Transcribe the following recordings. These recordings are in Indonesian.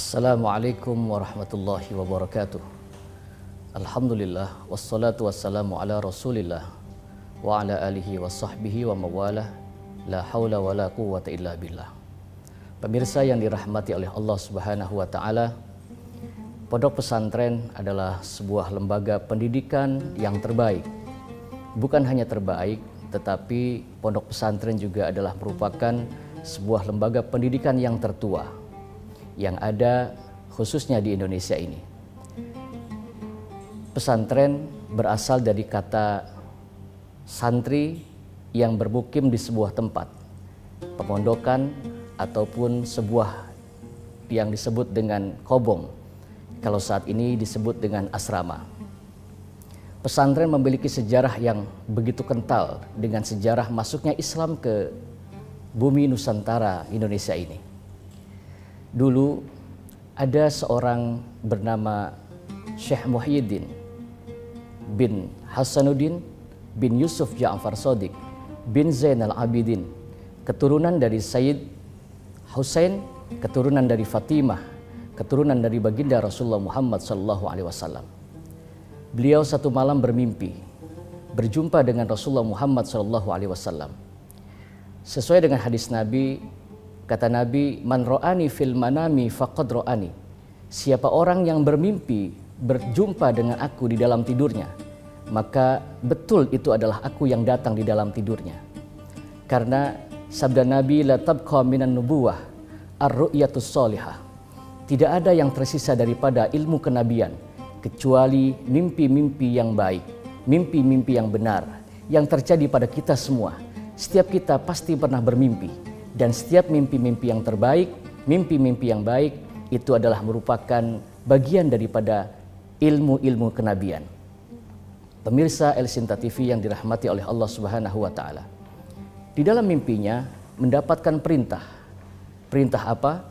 Assalamualaikum warahmatullahi wabarakatuh. Alhamdulillah wassalatu wassalamu ala Rasulillah wa ala alihi wa sahbihi wa mawalah. La haula wa la quwwata illa billah. Pemirsa yang dirahmati oleh Allah Subhanahu wa taala, Pondok Pesantren adalah sebuah lembaga pendidikan yang terbaik. Bukan hanya terbaik, tetapi Pondok Pesantren juga adalah merupakan sebuah lembaga pendidikan yang tertua yang ada khususnya di Indonesia ini. Pesantren berasal dari kata santri yang bermukim di sebuah tempat, pemondokan ataupun sebuah yang disebut dengan kobong. Kalau saat ini disebut dengan asrama. Pesantren memiliki sejarah yang begitu kental dengan sejarah masuknya Islam ke bumi Nusantara Indonesia ini. Dulu ada seorang bernama Syekh Muhyiddin bin Hasanuddin bin Yusuf Ja'far Shadiq bin Zainal Abidin, keturunan dari Sayyid Husain, keturunan dari Fatimah, keturunan dari baginda Rasulullah Muhammad SAW. Beliau satu malam bermimpi berjumpa dengan Rasulullah Muhammad SAW. Sesuai dengan hadis Nabi, kata Nabi, man ro'ani fil manami faqad ro'ani. Siapa orang yang bermimpi berjumpa dengan aku di dalam tidurnya, maka betul itu adalah aku yang datang di dalam tidurnya. Karena sabda Nabi, la tabqa minan nubuwah ar-ru'yatus sholihah. Tidak ada yang tersisa daripada ilmu kenabian kecuali mimpi-mimpi yang baik, mimpi-mimpi yang benar yang terjadi pada kita semua. Setiap kita pasti pernah bermimpi. Dan setiap mimpi-mimpi yang terbaik, mimpi-mimpi yang baik itu adalah merupakan bagian daripada ilmu-ilmu kenabian. Pemirsa El Sinta TV yang dirahmati oleh Allah Subhanahu wa taala. Di dalam mimpinya mendapatkan perintah. Perintah apa?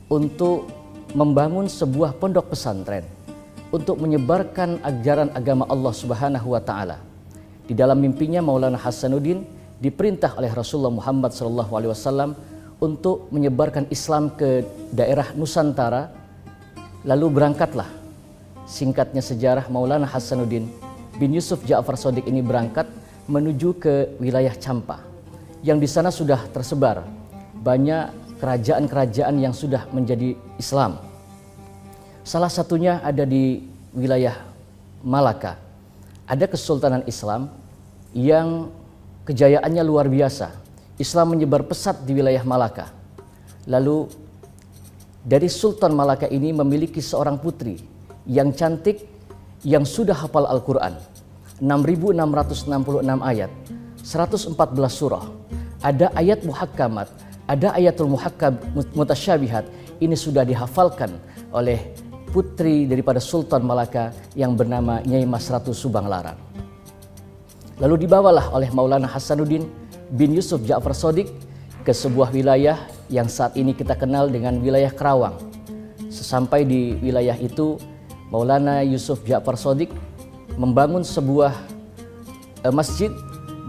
Untuk membangun sebuah pondok pesantren untuk menyebarkan ajaran agama Allah Subhanahu wa taala. Di dalam mimpinya Maulana Hasanuddin diperintah oleh Rasulullah Muhammad SAW untuk menyebarkan Islam ke daerah Nusantara. Lalu berangkatlah, singkatnya sejarah, Maulana Hasanuddin bin Yusuf Ja'far Shadiq ini berangkat menuju ke wilayah Champa, yang di sana sudah tersebar banyak kerajaan-kerajaan yang sudah menjadi Islam. Salah satunya ada di wilayah Malaka. Ada kesultanan Islam yang kejayaannya luar biasa. Islam menyebar pesat di wilayah Malaka. Lalu dari Sultan Malaka ini memiliki seorang putri yang cantik, yang sudah hafal Al-Quran. 6.666 ayat, 114 surah. Ada ayat muhakkamat, ada ayatul muhakkam mutasyabihat. Ini sudah dihafalkan oleh putri daripada Sultan Malaka yang bernama Nyai Mas Ratu Subang Larang. Lalu dibawalah oleh Maulana Hasanuddin bin Yusuf Ja'far Shadiq ke sebuah wilayah yang saat ini kita kenal dengan wilayah Kerawang. Sesampai di wilayah itu, Maulana Yusuf Ja'far Shadiq membangun sebuah masjid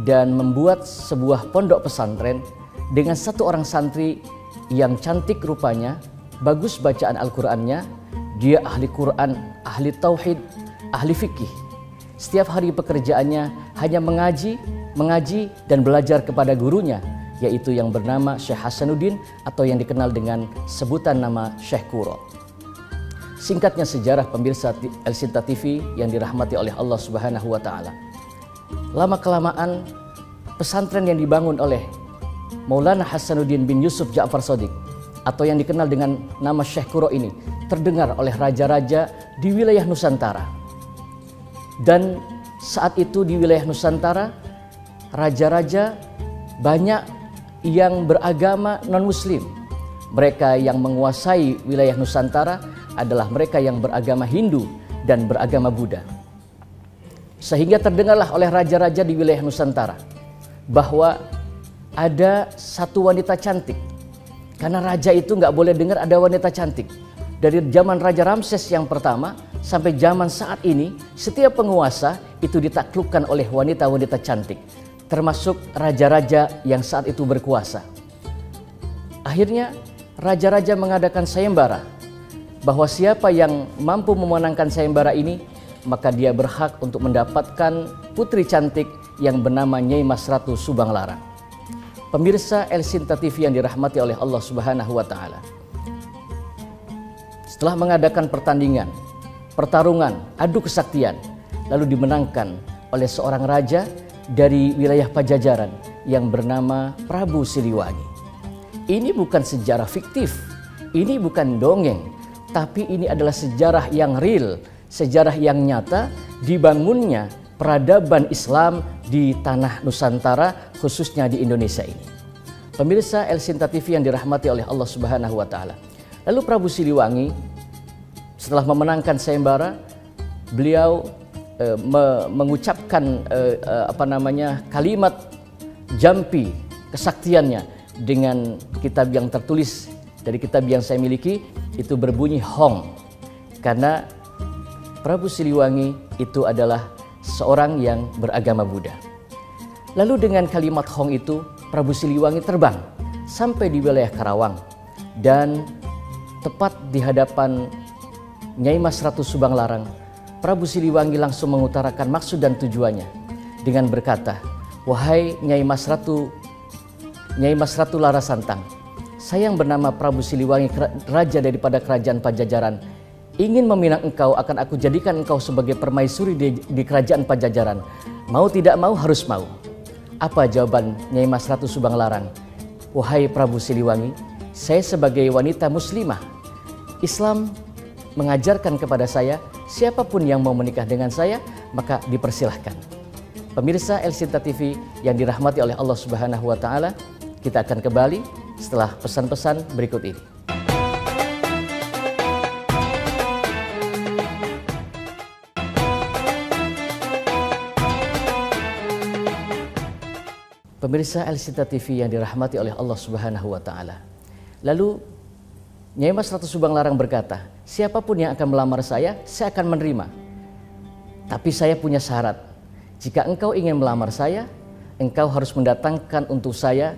dan membuat sebuah pondok pesantren dengan satu orang santri yang cantik rupanya, bagus bacaan Al-Qur'annya, dia ahli Quran, ahli tauhid, ahli fikih. Setiap hari pekerjaannya hanya mengaji dan belajar kepada gurunya, yaitu yang bernama Syekh Hasanuddin atau yang dikenal dengan sebutan nama Syekh Kuro. Singkatnya sejarah, pemirsa El Sinta TV yang dirahmati oleh Allah Subhanahu wa taala. Lama-kelamaan pesantren yang dibangun oleh Maulana Hasanuddin bin Yusuf Ja'far Shadiq atau yang dikenal dengan nama Syekh Kuro ini terdengar oleh raja-raja di wilayah Nusantara. Dan saat itu di wilayah Nusantara, raja-raja banyak yang beragama non-muslim. Mereka yang menguasai wilayah Nusantara adalah mereka yang beragama Hindu dan beragama Buddha. Sehingga terdengarlah oleh raja-raja di wilayah Nusantara bahwa ada satu wanita cantik. Karena raja itu nggak boleh dengar ada wanita cantik. Dari zaman Raja Ramses yang pertama sampai zaman saat ini, setiap penguasa itu ditaklukkan oleh wanita-wanita cantik, termasuk raja-raja yang saat itu berkuasa. Akhirnya raja-raja mengadakan sayembara bahwa siapa yang mampu memenangkan sayembara ini, maka dia berhak untuk mendapatkan putri cantik yang bernama Nyai Mas Ratu Subang Larang. Pemirsa El Sinta TV yang dirahmati oleh Allah Subhanahu wa Ta'ala. Setelah mengadakan pertarungan, adu kesaktian, lalu dimenangkan oleh seorang raja dari wilayah Pajajaran yang bernama Prabu Siliwangi. Ini bukan sejarah fiktif, ini bukan dongeng, tapi ini adalah sejarah yang real, sejarah yang nyata dibangunnya peradaban Islam di tanah Nusantara, khususnya di Indonesia ini. Pemirsa El Sinta TV yang dirahmati oleh Allah Subhanahu wa Ta'ala. Lalu Prabu Siliwangi setelah memenangkan sayembara, beliau mengucapkan kalimat jampi kesaktiannya dengan kitab yang tertulis. Dari kitab yang saya miliki itu berbunyi Hong, karena Prabu Siliwangi itu adalah seorang yang beragama Buddha. Lalu dengan kalimat Hong itu Prabu Siliwangi terbang sampai di wilayah Karawang, dan tepat di hadapan Nyai Mas Ratu Subang Larang, Prabu Siliwangi langsung mengutarakan maksud dan tujuannya dengan berkata, "Wahai Nyai Mas Ratu Larasantang, saya yang bernama Prabu Siliwangi, raja daripada kerajaan Pajajaran, ingin meminang engkau, akan aku jadikan engkau sebagai permaisuri di kerajaan Pajajaran. Mau tidak mau harus mau." Apa jawaban Nyai Mas Ratu Subang Larang? "Wahai Prabu Siliwangi, saya sebagai wanita muslimah, Islam mengajarkan kepada saya, siapapun yang mau menikah dengan saya, maka dipersilahkan." Pemirsa El Sinta TV yang dirahmati oleh Allah Subhanahu wa Ta'ala, kita akan kembali setelah pesan-pesan berikut ini. Pemirsa El Sinta TV yang dirahmati oleh Allah Subhanahu wa Ta'ala. Lalu Nyai Mas Ratu Subang Larang berkata, "Siapapun yang akan melamar saya akan menerima. Tapi saya punya syarat. Jika engkau ingin melamar saya, engkau harus mendatangkan untuk saya,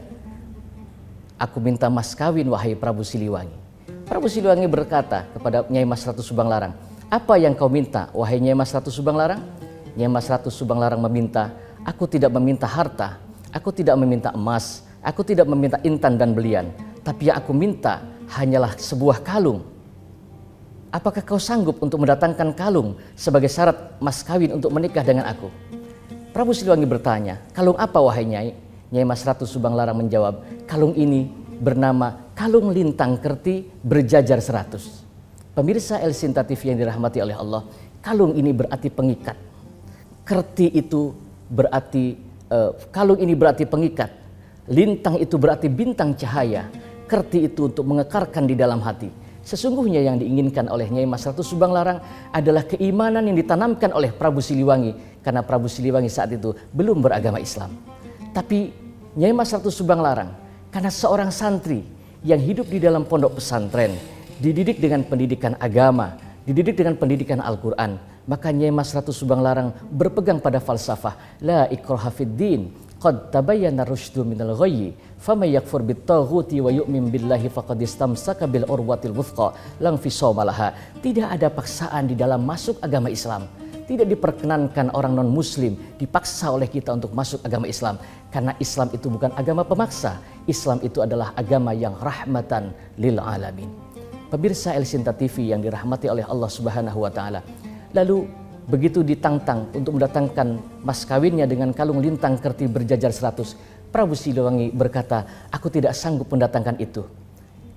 aku minta mas kawin, wahai Prabu Siliwangi." Prabu Siliwangi berkata kepada Nyai Mas Ratu Subang Larang, "Apa yang kau minta, wahai Nyai Mas Ratu Subang Larang?" Nyai Mas Ratu Subang Larang meminta, "Aku tidak meminta harta, aku tidak meminta emas, aku tidak meminta intan dan belian, tapi yang aku minta hanyalah sebuah kalung. Apakah kau sanggup untuk mendatangkan kalung sebagai syarat mas kawin untuk menikah dengan aku?" Prabu Siliwangi bertanya, "Kalung apa wahai Nyai?" Nyai Mas Ratu Subang Larang menjawab, "Kalung ini bernama kalung lintang kerti berjajar 100. Pemirsa El Sinta TV yang dirahmati oleh Allah, kalung ini berarti pengikat. Kerti itu berarti kalung ini berarti pengikat. Lintang itu berarti bintang cahaya. Kerti itu untuk mengekarkan di dalam hati. Sesungguhnya yang diinginkan oleh Nyai Mas Ratu Subang Larang adalah keimanan yang ditanamkan oleh Prabu Siliwangi, karena Prabu Siliwangi saat itu belum beragama Islam. Tapi Nyai Mas Ratu Subang Larang, karena seorang santri yang hidup di dalam pondok pesantren, dididik dengan pendidikan agama, dididik dengan pendidikan Al-Quran, maka Nyai Mas Ratu Subang Larang berpegang pada falsafah la ikraha fid din, qad tabayyana rusydu minal ghayyi, faman yakfur bittaghuti wa yu'min billahi faqad istamsaka bil urwatil wuthqa lang fisama laha. Tidak ada paksaan di dalam masuk agama Islam. Tidak diperkenankan orang non-muslim dipaksa oleh kita untuk masuk agama Islam, karena Islam itu bukan agama pemaksa. Islam itu adalah agama yang rahmatan lil alamin. Pemirsa El Sinta TV yang dirahmati oleh Allah Subhanahu wa Ta'ala. Lalu begitu ditantang untuk mendatangkan mas kawinnya dengan kalung lintang kerti berjajar 100, Prabu Siliwangi berkata, "Aku tidak sanggup mendatangkan itu."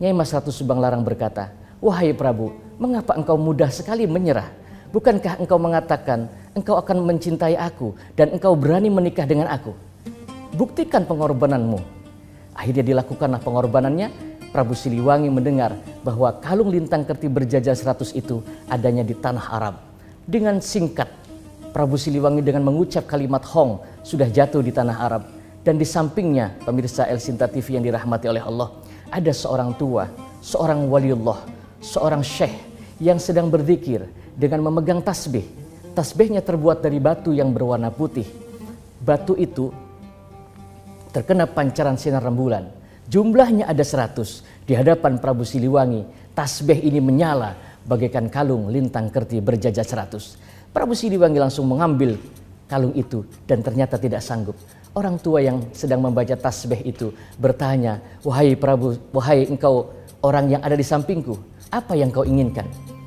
Nyai Mas Ratu Subang Larang berkata, "Wahai Prabu, mengapa engkau mudah sekali menyerah? Bukankah engkau mengatakan engkau akan mencintai aku dan engkau berani menikah dengan aku? Buktikan pengorbananmu." Akhirnya dilakukanlah pengorbanannya. Prabu Siliwangi mendengar bahwa kalung lintang kerti berjajar 100 itu adanya di tanah Arab. Dengan singkat, Prabu Siliwangi dengan mengucap kalimat Hong sudah jatuh di tanah Arab. Dan di sampingnya, pemirsa El Sinta TV yang dirahmati oleh Allah, ada seorang tua, seorang waliullah, seorang syekh yang sedang berzikir dengan memegang tasbih. Tasbihnya terbuat dari batu yang berwarna putih. Batu itu terkena pancaran sinar rembulan. Jumlahnya ada 100. Di hadapan Prabu Siliwangi, tasbih ini menyala, bagaikan kalung lintang kerti berjajah 100. Prabu Siliwangi langsung mengambil kalung itu dan ternyata tidak sanggup. Orang tua yang sedang membaca tasbih itu bertanya, "Wahai Prabu, wahai engkau orang yang ada di sampingku, apa yang kau inginkan?"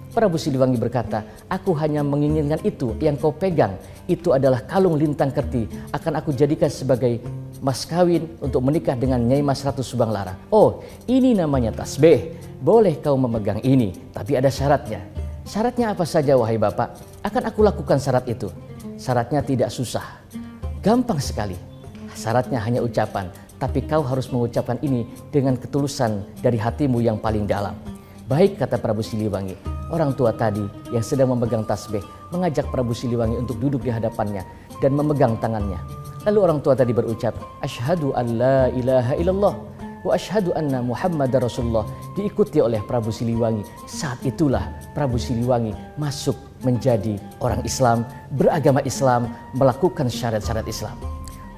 Prabu Siliwangi berkata, "Aku hanya menginginkan itu yang kau pegang. Itu adalah kalung lintang kerti. Akan aku jadikan sebagai mas kawin untuk menikah dengan Nyai Mas Ratu Subang Lara." "Oh, ini namanya tasbih. Boleh kau memegang ini, tapi ada syaratnya." "Syaratnya apa saja wahai bapak? Akan aku lakukan syarat itu." "Syaratnya tidak susah. Gampang sekali. Syaratnya hanya ucapan, tapi kau harus mengucapkan ini dengan ketulusan dari hatimu yang paling dalam." "Baik," kata Prabu Siliwangi. Orang tua tadi yang sedang memegang tasbih mengajak Prabu Siliwangi untuk duduk di hadapannya dan memegang tangannya. Lalu orang tua tadi berucap, "Asyhadu an la ilaha illallah wa asyhadu anna Muhammadar Rasulullah." Diikuti oleh Prabu Siliwangi. Saat itulah Prabu Siliwangi masuk menjadi orang Islam, beragama Islam, melakukan syarat-syarat Islam.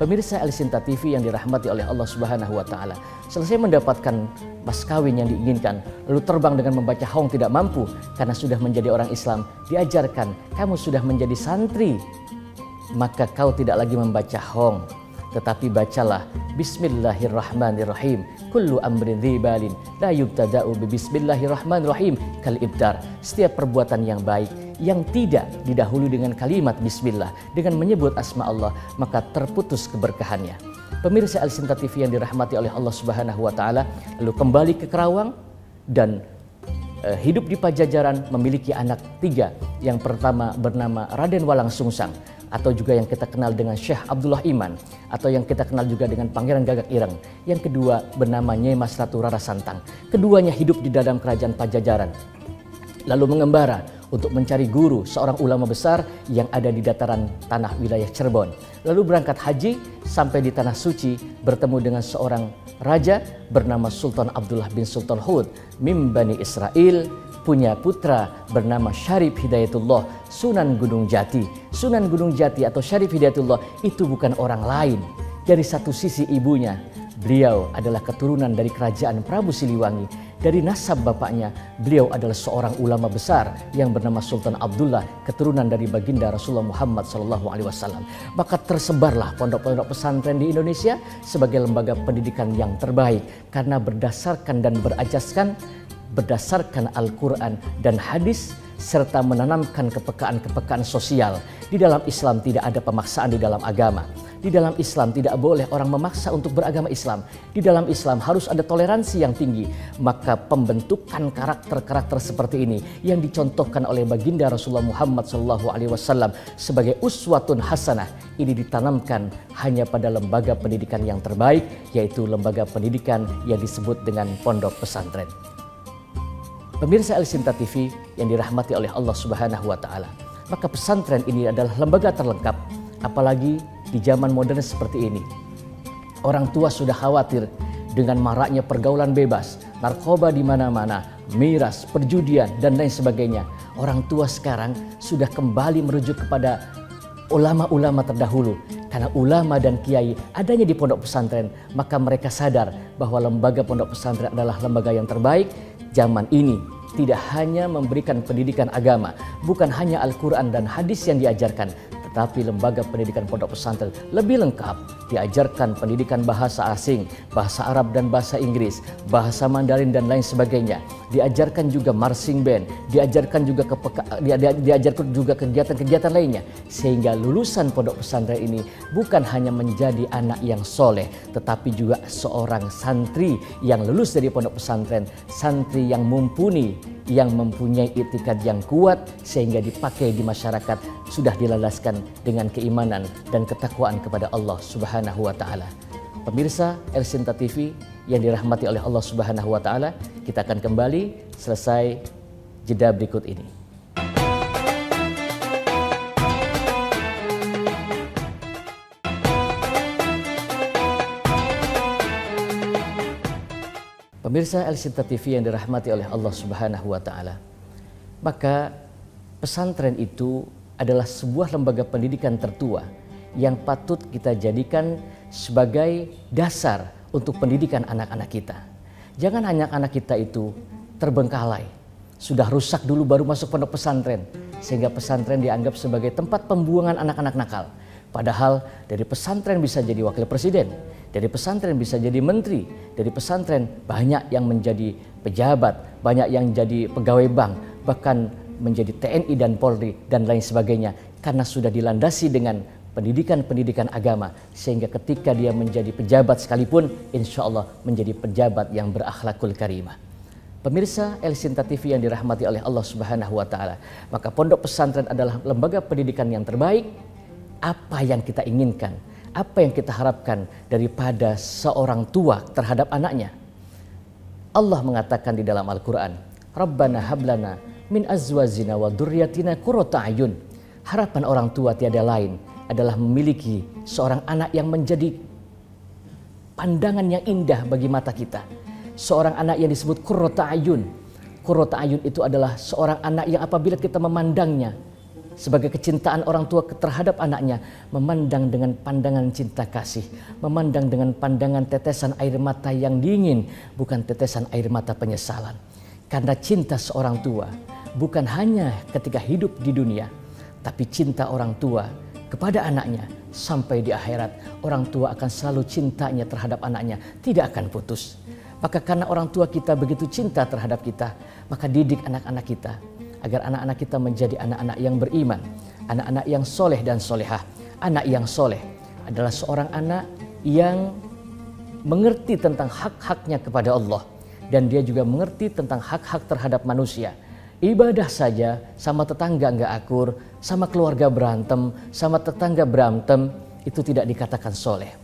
Pemirsa El Sinta TV yang dirahmati oleh Allah Subhanahu wa Ta'ala, selesai mendapatkan mas kawin yang diinginkan, lalu terbang dengan membaca Hong tidak mampu karena sudah menjadi orang Islam. Diajarkan, kamu sudah menjadi santri, maka kau tidak lagi membaca Hong, tetapi bacalah Bismillahirrahmanirrahim. Kullu amrin dzibalin la yubtada'u bi Bismillahirrahmanirrahim kal ibtar. Setiap perbuatan yang baik yang tidak didahului dengan kalimat bismillah, dengan menyebut asma Allah, maka terputus keberkahannya. Pemirsa El Sinta TV yang dirahmati oleh Allah Subhanahu wa Ta'ala, lalu kembali ke Kerawang dan hidup di Pajajaran, memiliki anak 3. Yang pertama bernama Raden Walang Sungsang, atau juga yang kita kenal dengan Syekh Abdullah Iman, atau yang kita kenal juga dengan Pangeran Gagak Ireng. Yang kedua bernama Nyai Mas Ratu Rara Santang. Keduanya hidup di dalam kerajaan Pajajaran, lalu mengembara untuk mencari guru, seorang ulama besar yang ada di dataran tanah wilayah Cirebon. Lalu berangkat haji sampai di Tanah Suci, bertemu dengan seorang raja bernama Sultan Abdullah bin Sultan Hud Mim Bani Israel, punya putra bernama Syarif Hidayatullah Sunan Gunung Jati. Sunan Gunung Jati atau Syarif Hidayatullah itu bukan orang lain. Dari satu sisi ibunya, beliau adalah keturunan dari kerajaan Prabu Siliwangi. Dari nasab bapaknya, beliau adalah seorang ulama besar yang bernama Sultan Abdullah, keturunan dari baginda Rasulullah Muhammad SAW. Maka tersebarlah pondok-pondok pesantren di Indonesia sebagai lembaga pendidikan yang terbaik karena berdasarkan dan berajaskan berdasarkan Al-Quran dan hadis, serta menanamkan kepekaan-kepekaan sosial. Di dalam Islam tidak ada pemaksaan di dalam agama. Di dalam Islam tidak boleh orang memaksa untuk beragama Islam. Di dalam Islam harus ada toleransi yang tinggi. Maka pembentukan karakter-karakter seperti ini yang dicontohkan oleh baginda Rasulullah Muhammad SAW sebagai uswatun hasanah, ini ditanamkan hanya pada lembaga pendidikan yang terbaik, yaitu lembaga pendidikan yang disebut dengan pondok pesantren. Pemirsa El Sinta TV yang dirahmati oleh Allah Subhanahu wa Ta'ala, maka pesantren ini adalah lembaga terlengkap, apalagi di zaman modern seperti ini. Orang tua sudah khawatir dengan maraknya pergaulan bebas, narkoba di mana-mana, miras, perjudian, dan lain sebagainya. Orang tua sekarang sudah kembali merujuk kepada ulama-ulama terdahulu. Karena ulama dan kiai adanya di pondok pesantren, maka mereka sadar bahwa lembaga pondok pesantren adalah lembaga yang terbaik. Zaman ini tidak hanya memberikan pendidikan agama, bukan hanya Al-Quran dan hadis yang diajarkan, tetapi lembaga pendidikan pondok pesantren lebih lengkap. Diajarkan pendidikan bahasa asing, bahasa Arab dan bahasa Inggris, bahasa Mandarin dan lain sebagainya. Diajarkan juga marching band, diajarkan juga kegiatan-kegiatan lainnya. Sehingga lulusan pondok pesantren ini bukan hanya menjadi anak yang soleh, tetapi juga seorang santri yang lulus dari pondok pesantren, santri yang mumpuni, yang mempunyai itikad yang kuat sehingga dipakai di masyarakat, sudah dilandaskan dengan keimanan dan ketakwaan kepada Allah Subhanahu wa Ta'ala. Pemirsa El Sinta TV yang dirahmati oleh Allah Subhanahu wa Ta'ala, kita akan kembali selesai jeda berikut ini. Pemirsa El Sinta TV yang dirahmati oleh Allah Subhanahu wa Ta'ala, maka pesantren itu adalah sebuah lembaga pendidikan tertua yang patut kita jadikan sebagai dasar untuk pendidikan anak-anak kita. Jangan anak-anak kita itu terbengkalai, sudah rusak dulu baru masuk pondok pesantren. Sehingga pesantren dianggap sebagai tempat pembuangan anak-anak nakal. Padahal dari pesantren bisa jadi wakil presiden, dari pesantren bisa jadi menteri, dari pesantren banyak yang menjadi pejabat, banyak yang jadi pegawai bank, bahkan menjadi TNI dan Polri dan lain sebagainya. Karena sudah dilandasi dengan pendidikan-pendidikan agama, sehingga ketika dia menjadi pejabat sekalipun, insya Allah menjadi pejabat yang berakhlakul karimah. Pemirsa El Sinta TV yang dirahmati oleh Allah Subhanahu wa Ta'ala, maka pondok pesantren adalah lembaga pendidikan yang terbaik. Apa yang kita inginkan, apa yang kita harapkan daripada seorang tua terhadap anaknya? Allah mengatakan di dalam Al-Quran, Rabbana hablana min azwajina wa dzurriyyatina qurrata a'yun. Harapan orang tua tiada lain adalah memiliki seorang anak yang menjadi pandangan yang indah bagi mata kita. Seorang anak yang disebut qurrata a'yun. Qurrata a'yun itu adalah seorang anak yang apabila kita memandangnya sebagai kecintaan orang tua terhadap anaknya, memandang dengan pandangan cinta kasih, memandang dengan pandangan tetesan air mata yang dingin, bukan tetesan air mata penyesalan. Karena cinta seorang tua bukan hanya ketika hidup di dunia, tapi cinta orang tua kepada anaknya sampai di akhirat. Orang tua akan selalu cintanya terhadap anaknya, tidak akan putus. Maka karena orang tua kita begitu cinta terhadap kita, maka didik anak-anak kita agar anak-anak kita menjadi anak-anak yang beriman, anak-anak yang soleh dan solehah. Anak yang soleh adalah seorang anak yang mengerti tentang hak-haknya kepada Allah, dan dia juga mengerti tentang hak-hak terhadap manusia. Ibadah saja sama tetangga nggak akur, sama keluarga berantem, sama tetangga berantem, itu tidak dikatakan soleh.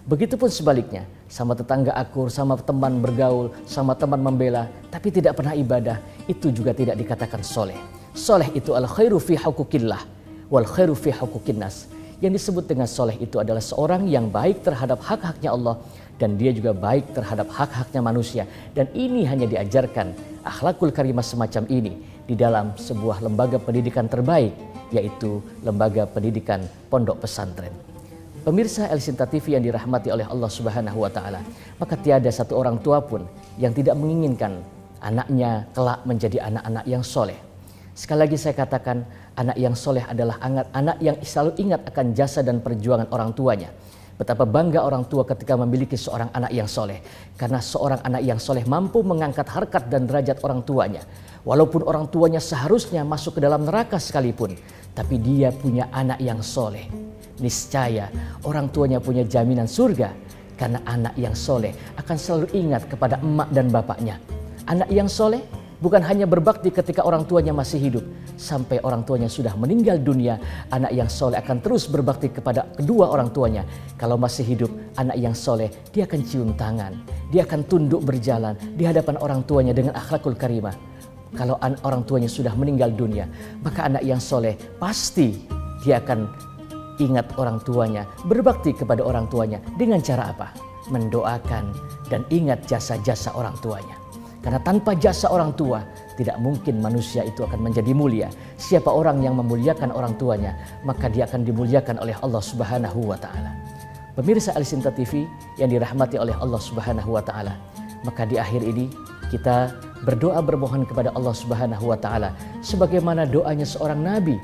Begitupun sebaliknya, sama tetangga akur, sama teman bergaul, sama teman membela, tapi tidak pernah ibadah, itu juga tidak dikatakan soleh. Soleh itu al khairu fi hukukillah wal khairu fi hukukinnas. Yang disebut dengan soleh itu adalah seorang yang baik terhadap hak-haknya Allah, dan dia juga baik terhadap hak-haknya manusia. Dan ini hanya diajarkan akhlakul karimah semacam ini di dalam sebuah lembaga pendidikan terbaik, yaitu lembaga pendidikan pondok pesantren. Pemirsa El Sinta TV yang dirahmati oleh Allah Subhanahu wa Ta'ala, maka tiada satu orang tua pun yang tidak menginginkan anaknya kelak menjadi anak-anak yang soleh. Sekali lagi saya katakan, anak yang soleh adalah anak yang selalu ingat akan jasa dan perjuangan orang tuanya. Betapa bangga orang tua ketika memiliki seorang anak yang soleh. Karena seorang anak yang soleh mampu mengangkat harkat dan derajat orang tuanya. Walaupun orang tuanya seharusnya masuk ke dalam neraka sekalipun, tapi dia punya anak yang soleh. Niscaya orang tuanya punya jaminan surga. Karena anak yang soleh akan selalu ingat kepada emak dan bapaknya. Anak yang soleh bukan hanya berbakti ketika orang tuanya masih hidup. Sampai orang tuanya sudah meninggal dunia, anak yang soleh akan terus berbakti kepada kedua orang tuanya. Kalau masih hidup, anak yang soleh, dia akan cium tangan. Dia akan tunduk berjalan di hadapan orang tuanya dengan akhlakul karimah. Kalau orang tuanya sudah meninggal dunia, maka anak yang soleh pasti dia akan ingat orang tuanya, berbakti kepada orang tuanya. Dengan cara apa? Mendoakan dan ingat jasa-jasa orang tuanya. Karena tanpa jasa orang tua, tidak mungkin manusia itu akan menjadi mulia. Siapa orang yang memuliakan orang tuanya, maka dia akan dimuliakan oleh Allah Subhanahu wa Ta'ala. Pemirsa El Sinta TV yang dirahmati oleh Allah Subhanahu wa Ta'ala, maka di akhir ini kita berdoa bermohon kepada Allah Subhanahu wa Ta'ala sebagaimana doanya seorang nabi.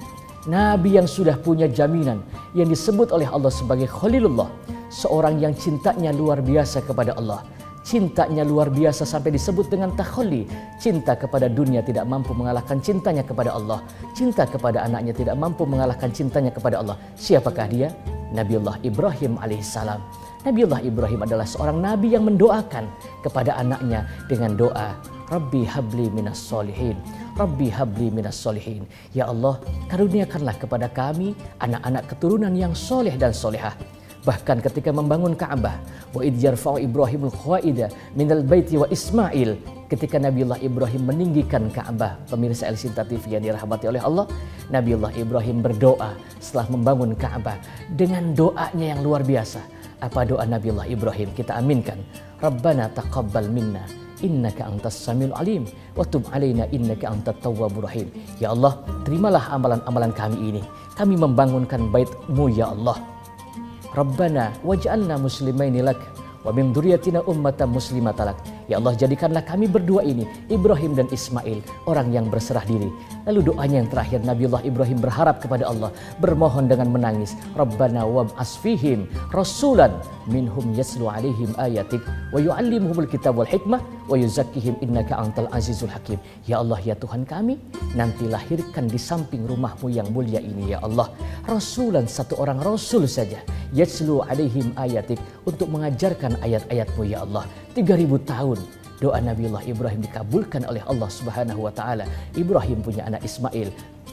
Nabi yang sudah punya jaminan, yang disebut oleh Allah sebagai Khalilullah, seorang yang cintanya luar biasa kepada Allah. Cintanya luar biasa sampai disebut dengan takhalli. Cinta kepada dunia tidak mampu mengalahkan cintanya kepada Allah. Cinta kepada anaknya tidak mampu mengalahkan cintanya kepada Allah. Siapakah dia? Nabiullah Ibrahim alaihissalam. Nabiullah Ibrahim adalah seorang nabi yang mendoakan kepada anaknya dengan doa, Rabbi habli minas solihin. Rabbi habli minas solihin. Ya Allah, karuniakanlah kepada kami anak-anak keturunan yang soleh dan solehah. Bahkan ketika membangun Ka'bah, wa idh yarfa'u Ibrahimul qawaida minal baiti wa Ismail, ketika Nabiullah Ibrahim meninggikan Ka'bah, pemirsa El Sinta TV yang dirahmati oleh Allah, Nabiullah Ibrahim berdoa setelah membangun Ka'bah dengan doanya yang luar biasa. Apa doa Nabiullah Ibrahim? Kita aminkan. Rabbana taqabbal minna innaka antas samiul alim wa tub alaina innaka antat tawwabur rahim. Ya Allah, terimalah amalan-amalan kami ini. Kami membangunkan bait-Mu ya Allah. Rabbana waj'alna muslimaini lak wa min dzurriyyatina ummatan muslimatan lak. Ya Allah, jadikanlah kami berdua ini, Ibrahim dan Ismail, orang yang berserah diri. Lalu doanya yang terakhir, Nabiullah Ibrahim berharap kepada Allah, bermohon dengan menangis, Rabbana wab'as fihim rasulan minhum yaslu alaihim ayatik wa yu'allimuhumul kitab wal hikmah wa yuzakkihim innaka antal azizul hakim. Ya Allah, ya Tuhan kami, nanti lahirkan di samping rumahmu yang mulia ini ya Allah, rasulan, satu orang rasul saja, yaslu alaihim ayatik, untuk mengajarkan ayat-ayatmu ya Allah. 3000 tahun doa Nabiullah Ibrahim dikabulkan oleh Allah Subhanahu wa taala. Ibrahim punya anak Ismail,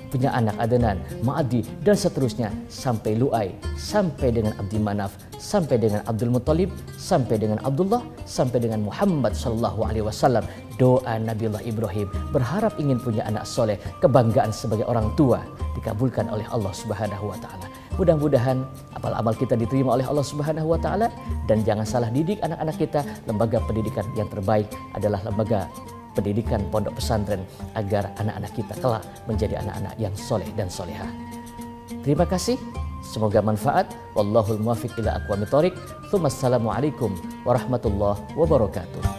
punya anak Adnan, Ma'adi, dan seterusnya sampai Lu'ai, sampai dengan Abdi Manaf, sampai dengan Abdul Muttalib, sampai dengan Abdullah, sampai dengan Muhammad sallallahu alaihi wasallam. Doa Nabiullah Ibrahim berharap ingin punya anak soleh, kebanggaan sebagai orang tua, dikabulkan oleh Allah Subhanahu wa taala. Mudah-mudahan amal-amal kita diterima oleh Allah Subhanahu wa taala, dan jangan salah didik anak-anak kita. Lembaga pendidikan yang terbaik adalah lembaga pendidikan pondok pesantren, agar anak-anak kita kelak menjadi anak-anak yang soleh dan solehah. Terima kasih, semoga manfaat. Wallahul muwaffiq ila aqwamit thoriq. Assalamualaikum warahmatullahi wabarakatuh.